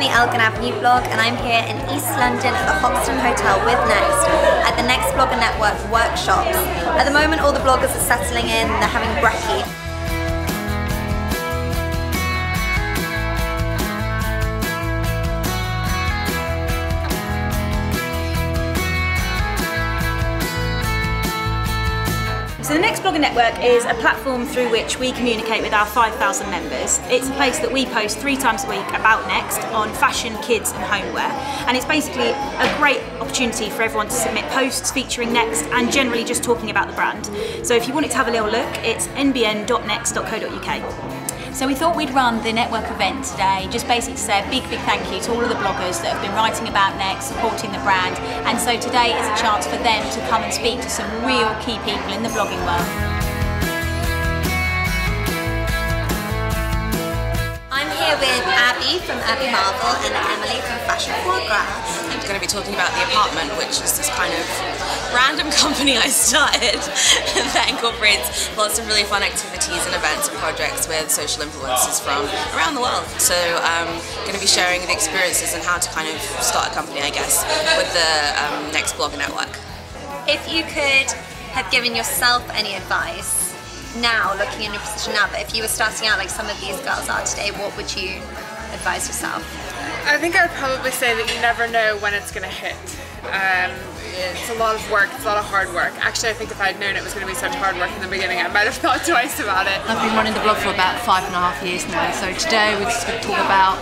the Elgin Avenue blog, and I'm here in East London at the Hoxton Hotel with Next at the Next Blogger Network workshops. At the moment all the bloggers are settling in, they're having brekkie. So the Next Blogger Network is a platform through which we communicate with our 5,000 members. It's a place that we post 3 times a week about Next on fashion, kids and homeware. And it's basically a great opportunity for everyone to submit posts featuring Next and generally just talking about the brand. So if you wanted to have a little look, it's nbn.next.co.uk. So we thought we'd run the network event today, just basically to say a big thank you to all of the bloggers that have been writing about Next, supporting the brand, and so today is a chance for them to come and speak to some real key people in the blogging world. I'm here with Abby from Abimarvel and Emily from Foie, Gras. I'm going to be talking about The Apartment, which is this kind of random company I started that incorporates lots of really fun activities and events and projects with social influencers from around the world. So I'm going to be sharing the experiences and how to kind of start a company, I guess, with the Next Blogger Network. If you could have given yourself any advice, now, looking in your position now, but if you were starting out like some of these girls are today, what would you advise yourself? I think I would probably say that you never know when it's going to hit. It's a lot of work, it's a lot of hard work. Actually, I think if I'd known it was going to be such hard work in the beginning, I might have thought twice about it. I've been running the blog for about 5.5 years now, so today we're just going to talk about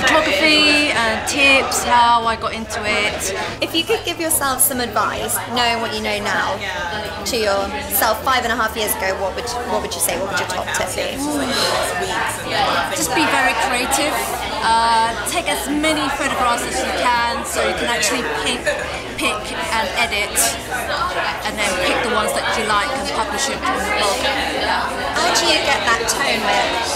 photography and tips, how I got into it. If you could give yourself some advice, knowing what you know now, to yourself 5.5 years ago, what would you say? What would your top tip be? Just be very creative. Take as many photographs as you can, so you can actually pick and edit, and then pick the ones that you like and publish it on the blog. How do you get that tone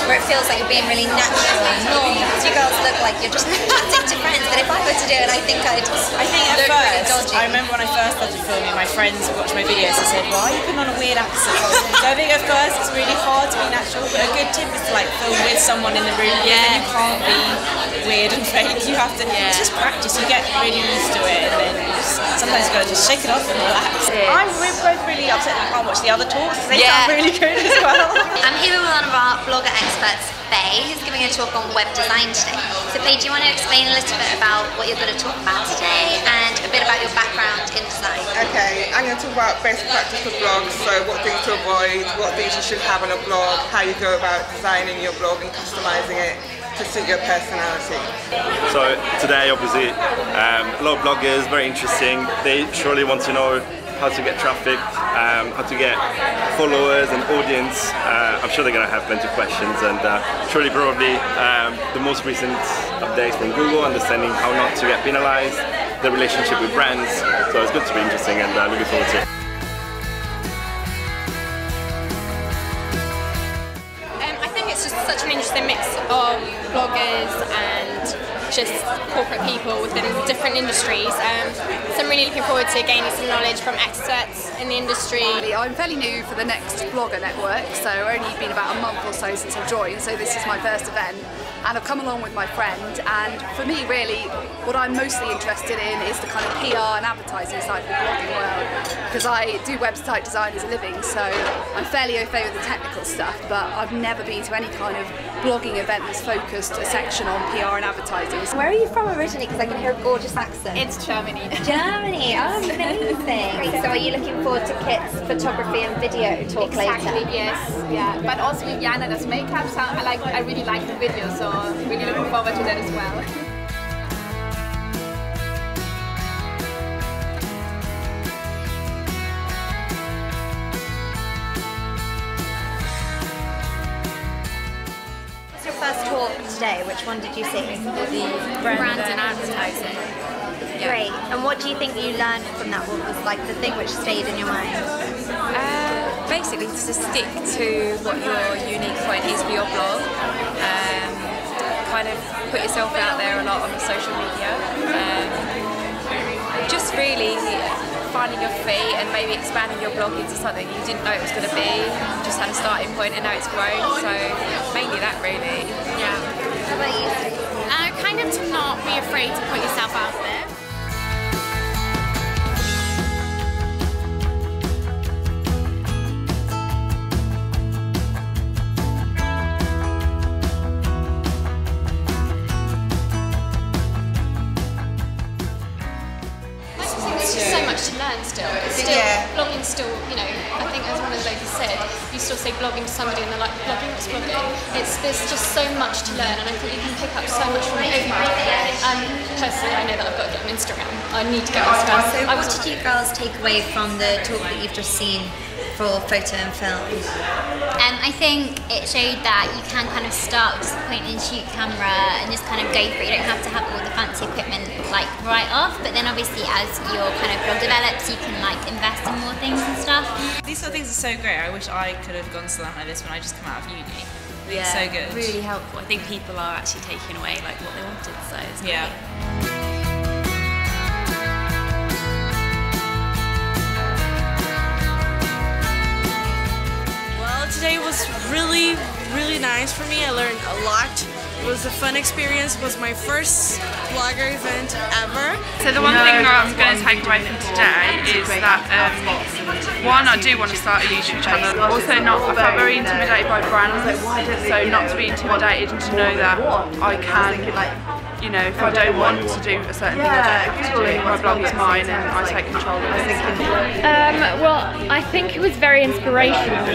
where it feels like you're being really natural and normal? Because you girls look like you're just chatting to friends, but if I were to do it, I think at first, really dodgy. I remember when I first started filming, my friends would watch my videos and said, why are you putting on a weird accent? So I think at first it's really hard to be natural, but a good tip is to like film with someone in the room, and then you can't be weird and fake. You have to just practice, you get really used to it, and then sometimes you gotta just shake it off and relax. We're both really upset that we can't watch the other talks, because they sound really good as well. I'm here with one of our blogger experts, Faye, who's giving a talk on web design today. So Faye, do you want to explain a little bit about what you're going to talk about today and a bit about your background in design? Okay, I'm going to talk about best practice for blogs, so what things to avoid, what things you should have on a blog, how you go about designing your blog and customizing it to suit your personality. So today obviously a lot of bloggers, very interesting, they surely want to know how to get traffic, how to get followers and audience. I'm sure they're going to have plenty of questions, and surely probably the most recent updates from Google, understanding how not to get penalized, the relationship with brands, so it's good to be interesting, and looking forward to it. I think it's just such an interesting mix of bloggers and just corporate people within different industries. So I'm really looking forward to gaining some knowledge from experts in the industry. I'm fairly new for the Next Blogger Network, so only been about a month or so since I've joined, so this is my first event. And I've come along with my friend, and for me really, what I'm mostly interested in is the kind of PR and advertising side of the blogging world, because I do website design as a living, so I'm fairly au fait with the technical stuff, but I've never been to any kind of blogging event that's focused a section on PR and advertising. Where are you from originally? Because I can hear a gorgeous accent. It's Germany. Germany, oh amazing. So are you looking forward to Kit's photography and video talk later? Exactly, yes. Yeah. But also Vivianna does makeup, so I really like the video, so really looking forward to that as well. First talk today, which one did you see? The brand and advertising. Great. And what do you think you learned from that? What was like the thing which stayed in your mind? Basically to stick to what your unique point is for your blog. Kind of put yourself out there a lot on social media. Just really finding your feet and maybe expanding your blog into something you didn't know it was going to be. Just had a starting point and now it's grown, so mainly that really. Yeah. How about you? Kind of to know not be afraid to put yourself out there. To learn still. Blogging's still, you know, I think as one of the ladies said, you still say blogging to somebody and they're like, blogging, what's blogging? There's just so much to learn, and I think you can pick up so much from everybody. Personally, I know that I've got to get an Instagram. I need to get on Instagram. So what did you girls take away from the talk that you've just seen for photo and film? I think it showed that you can kind of start with just a point and shoot camera and just kind of go for it. You don't have to have all the fancy equipment like right off, but then obviously as your kind of blog develops, you can like invest in more things and stuff. These sort of things are so great. I wish I could have gone to something like this when I just come out of uni. It's so good. Really helpful. I think people are actually taking away like what they wanted, so it's great. Today was really nice for me. I learned a lot. It was a fun experience. It was my first blogger event ever. So the one thing that I'm going to take away from today is that one, I do want to start a YouTube channel. Also, I felt very intimidated by brands, so not to be intimidated and to know that I can, you know, if I don't want to do a certain thing, I don't have to do it. My blog is mine and I take control of it. Well, I think it was very inspirational.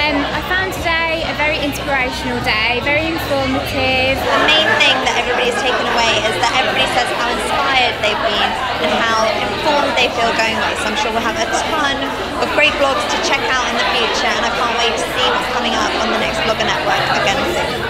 I found today a very inspirational day, very informative. The main thing that everybody's taken away is that everybody says how inspired they've been and how informed they feel going away. So I'm sure we'll have a ton of great blogs to check out in the future, and I can't wait to see what's coming up on the next Blogger Network again soon.